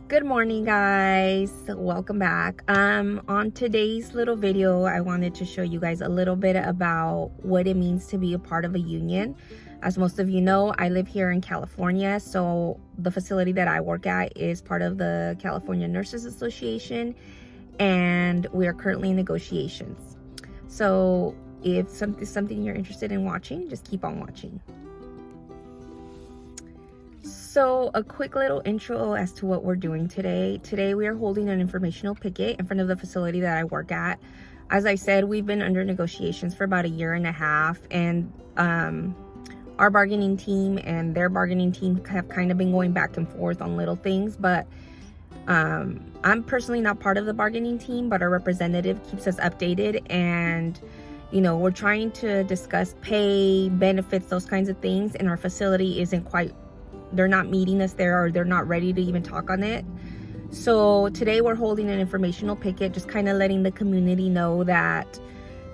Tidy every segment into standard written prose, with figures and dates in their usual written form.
Good morning, guys. Welcome back. On today's little video, I wanted to show you guys a little bit about what it means to be a part of a union. As most of you know, I live here in California, so the facility that I work at is part of the California Nurses Association, and we are currently in negotiations. So if something you're interested in watching, just keep on watching. So a quick little intro as to what we're doing today. Today we are holding an informational picket in front of the facility that I work at. As I said, we've been under negotiations for about a year and a half, and our bargaining team and their bargaining team have kind of been going back and forth on little things, but I'm personally not part of the bargaining team, but our representative keeps us updated, and we're trying to discuss pay, benefits, those kinds of things, and our facility isn't quite, they're not meeting us there, or they're not ready to even talk on it. So today we're holding an informational picket, just kind of letting the community know that,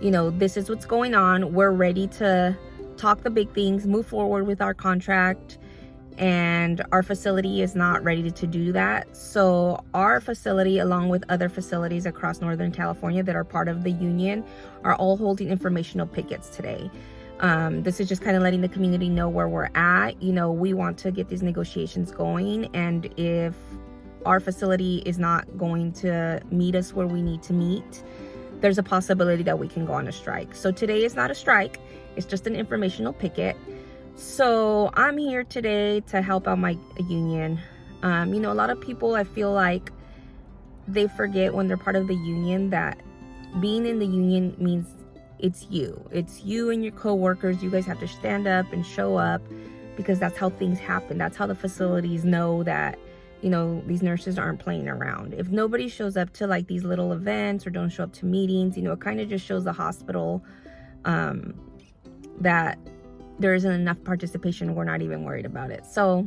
this is what's going on. We're ready to talk the big things, move forward with our contract, and our facility is not ready to do that. So our facility, along with other facilities across Northern California that are part of the union, are all holding informational pickets today. This is just kind of letting the community know where we're at. We want to get these negotiations going, and if our facility is not going to meet us where we need to meet, there's a possibility that we can go on a strike. So today is not a strike, it's just an informational picket. So I'm here today to help out my union. A lot of people, I feel like they forget when they're part of the union that being in the union means it's you and your co-workers. You guys have to stand up and show up, because that's how things happen. That's how the facilities know that these nurses aren't playing around. If nobody shows up to like these little events or don't show up to meetings, it kind of just shows the hospital that there isn't enough participation. We're not even worried about it. So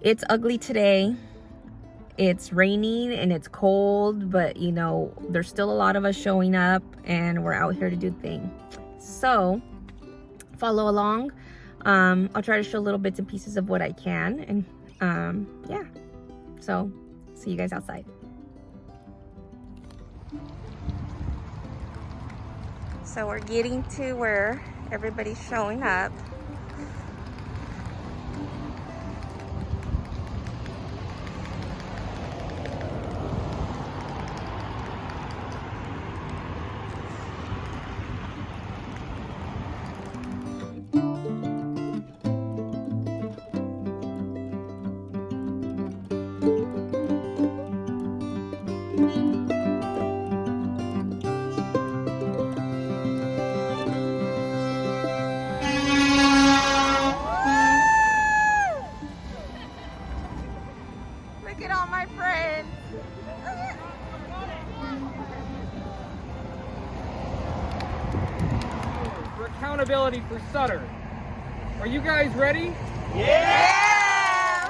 it's ugly today. It's raining and it's cold, but there's still a lot of us showing up, and we're out here to do the thing. So follow along. I'll try to show little bits and pieces of what I can, and yeah, so see you guys outside. So we're getting to where everybody's showing up. Look at all my friends. For accountability for Sutter. Are you guys ready? Yeah!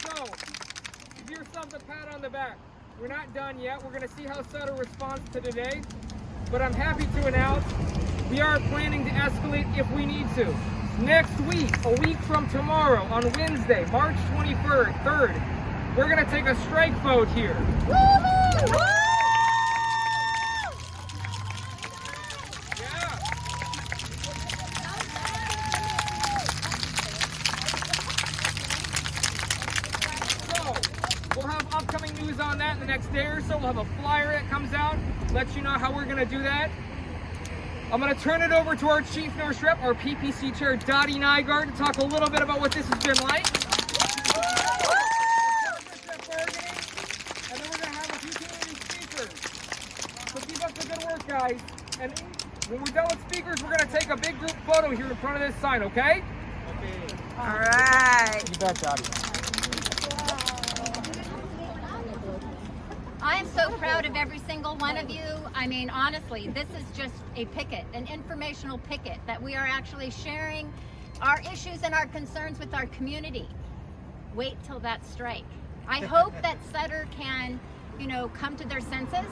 So, give yourself a pat on the back. We're not done yet. We're going to see how Sutter responds to today. But I'm happy to announce we are planning to escalate if we need to. Next week, a week from tomorrow, on Wednesday, March 23rd, we're going to take a strike vote here. Woo-hoo! Yeah. So, we'll have upcoming news on that in the next day or so. We'll have a flyer that comes out, lets you know how we're going to do that. I'm going to turn it over to our Chief Nurse Rep, our PPC Chair, Dottie Nygaard, to talk a little bit about what this has been like. And then we're going to have a few community speakers. So keep up the good work, guys. And when we're done with speakers, we're going to take a big group photo here in front of this sign, okay? Okay. All right. You bet, Dottie. I am so proud of every single one of you. I mean, honestly, this is just a picket, an informational picket that we are actually sharing our issues and our concerns with our community. Wait till that strike. I hope that Sutter can, come to their senses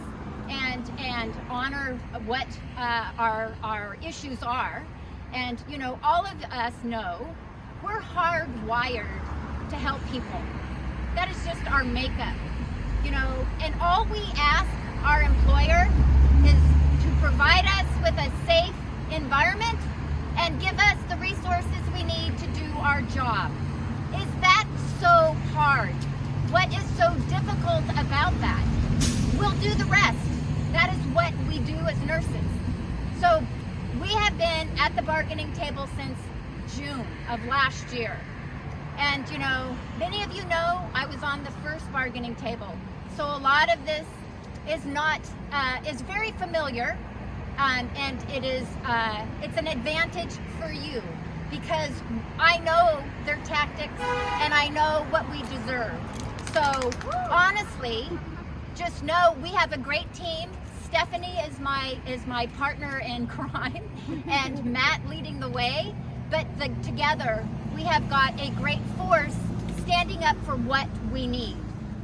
and honor what our issues are, And you know, all of us know we're hardwired to help people. That is just our makeup, you know, and all we ask our employer is to provide us with a safe environment and give us the resources we need to do our job. Is that so hard? What is so difficult about that? We'll do the rest. That is what we do as nurses. So we have been at the bargaining table since June of last year. And you know, many of you know I was on the first bargaining table. So a lot of this is not, is very familiar, and it is, it's an advantage for you because I know their tactics and I know what we deserve. So honestly, just know we have a great team. Stephanie is my partner in crime, and Matt leading the way. But together we have got a great force standing up for what we need.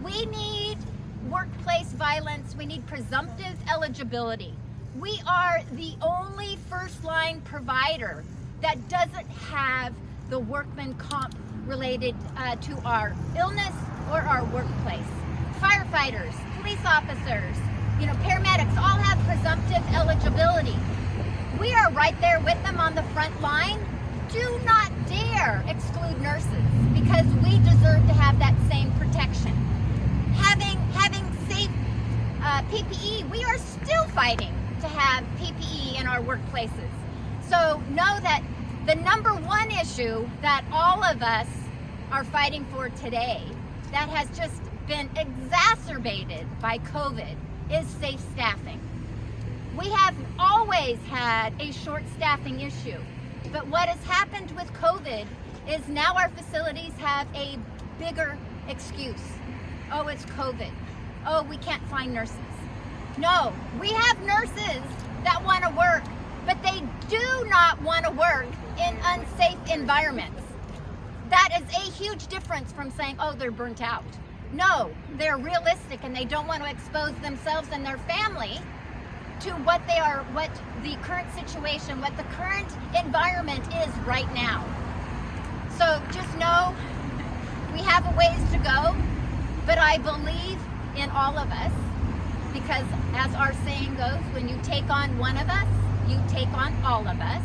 We need workplace violence. We need presumptive eligibility. We are the only first line provider that doesn't have the workman comp related to our illness or our workplace. Firefighters, police officers, you know, paramedics all have presumptive eligibility. We are right there with them on the front line. Do not dare exclude nurses because we deserve to have that same protection. Having safe PPE, we are still fighting to have PPE in our workplaces. So know that the number one issue that all of us are fighting for today that has just been exacerbated by COVID is safe staffing. We have always had a short staffing issue, but what has happened with COVID is now our facilities have a bigger excuse. Oh, it's COVID. Oh, we can't find nurses. No, we have nurses that want to work, but they do not want to work in unsafe environments. That is a huge difference from saying, oh, they're burnt out. No, they're realistic and they don't want to expose themselves and their family to what the current situation, what the current environment is right now. So just know we have a ways to go, but I believe in all of us because as our saying goes, when you take on one of us, you take on all of us.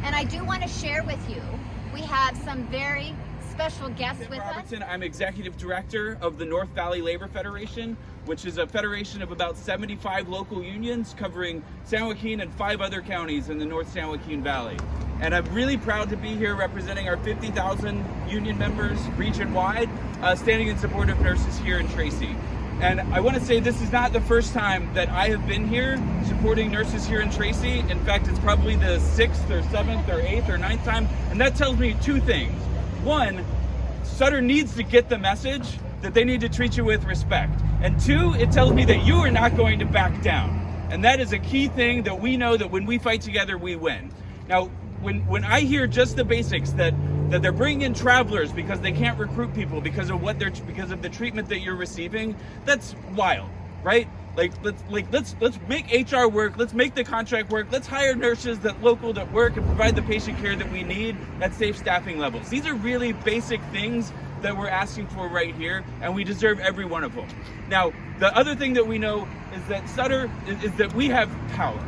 And I do want to share with you, we have some very special guests with us. I'm Executive Director of the North Valley Labor Federation, which is a federation of about 75 local unions covering San Joaquin and 5 other counties in the North San Joaquin Valley. And I'm really proud to be here representing our 50,000 union members region-wide, standing in support of nurses here in Tracy. And I want to say this is not the first time that I have been here supporting nurses here in Tracy. In fact, it's probably the 6th or 7th or 8th or 9th time. And that tells me 2 things. One, Sutter needs to get the message that they need to treat you with respect. And 2, it tells me that you are not going to back down. And that is a key thing that we know that when we fight together, we win. Now, when I hear just the basics that they're bringing in travelers because they can't recruit people because of the treatment that you're receiving, that's wild, right? Let's make HR work. Let's make the contract work. Let's hire nurses that work and provide the patient care that we need at safe staffing levels. These are really basic things that we're asking for right here, and we deserve every one of them. Now, the other thing that we know is that Sutter is that we have power.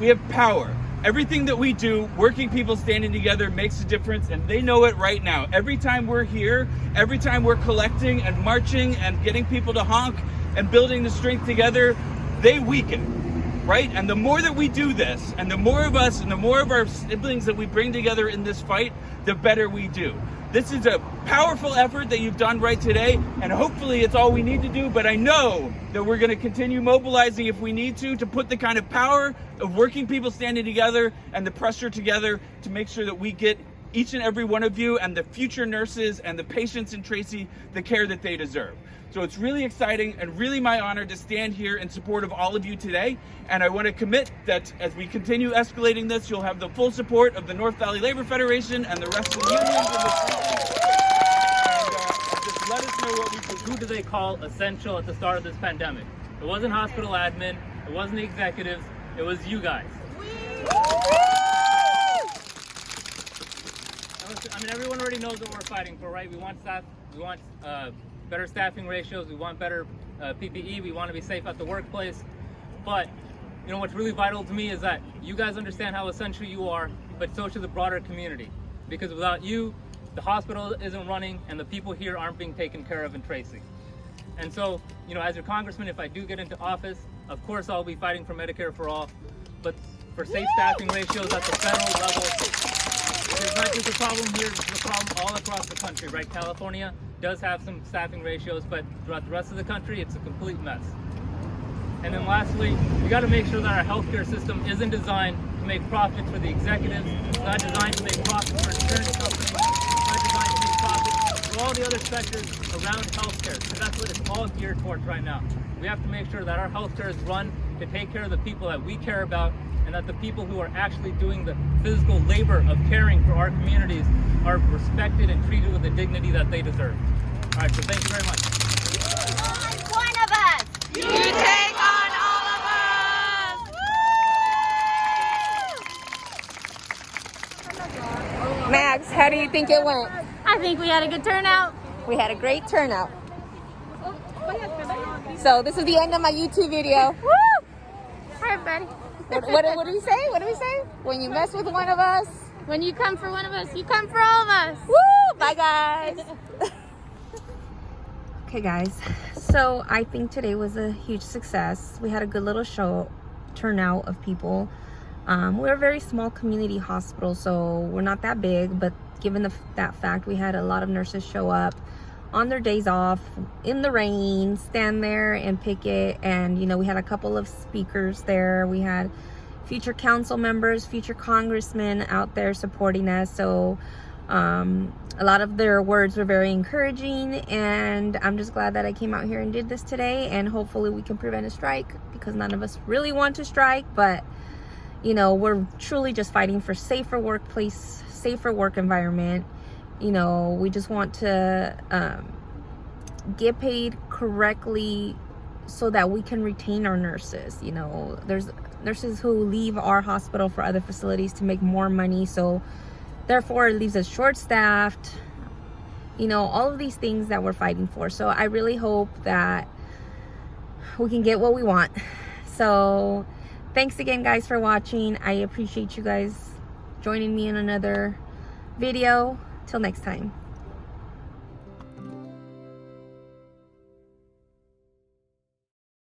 We have power. Everything that we do, working people standing together makes a difference, and they know it right now. Every time we're here, every time we're collecting and marching and getting people to honk and building the strength together, they weaken, right? And the more that we do this, and the more of us and the more of our siblings that we bring together in this fight, the better we do. This is a powerful effort that you've done right today, and hopefully it's all we need to do, but I know that we're going to continue mobilizing if we need to put the kind of power of working people standing together and the pressure together to make sure that we get each and every one of you and the future nurses and the patients in Tracy the care that they deserve. So it's really exciting and really my honor to stand here in support of all of you today. And I want to commit that as we continue escalating this, you'll have the full support of the North Valley Labor Federation and the rest of the unions in this region. And just let us know what we can do. Who do they call essential at the start of this pandemic? It wasn't hospital admin, it wasn't the executives, it was you guys. knows what we're fighting for, right? We want staff, we want better staffing ratios, we want better PPE, we want to be safe at the workplace. But you know what's really vital to me is that you guys understand how essential you are, but so should the broader community. Because without you, the hospital isn't running and the people here aren't being taken care of in Tracy. And so, you know, as your congressman, if I do get into office, of course I'll be fighting for Medicare for all, but for safe staffing ratios at the federal level, there's not just a problem here, it's a problem all across the country, right? California does have some staffing ratios, but throughout the rest of the country, it's a complete mess. And then lastly, we got to make sure that our healthcare system isn't designed to make profits for the executives, it's not designed to make profits for insurance companies, it's not designed to make profits for all the other sectors around healthcare, because that's what it's all geared towards right now. We have to make sure that our healthcare is run to take care of the people that we care about, and that the people who are actually doing the physical labor of caring for our communities are respected and treated with the dignity that they deserve. All right, so thank you very much. On one of us. You take on all of us. Max, how do you think it went? I think we had a good turnout. We had a great turnout. So this is the end of my YouTube video. Woo! Hi, everybody. What do we say? What do we say? When you mess with one of us. When you come for one of us, you come for all of us. Woo! Bye, guys. Okay, guys. So I think today was a huge success. We had a good little show turnout of people. We're a very small community hospital, so we're not that big. But given that fact, we had a lot of nurses show up on their days off in the rain, stand there and picket. And you know, we had a couple of speakers there. We had future council members, future congressmen out there supporting us. So a lot of their words were very encouraging, and I'm just glad that I came out here and did this today. And hopefully we can prevent a strike, because none of us really want to strike, but you know, we're truly just fighting for safer workplace, safer work environment. You know, we just want to get paid correctly so that we can retain our nurses. You know, there's nurses who leave our hospital for other facilities to make more money, so therefore it leaves us short-staffed. You know, all of these things that we're fighting for. So I really hope that we can get what we want. So thanks again, guys, for watching. I appreciate you guys joining me in another video. Till next time.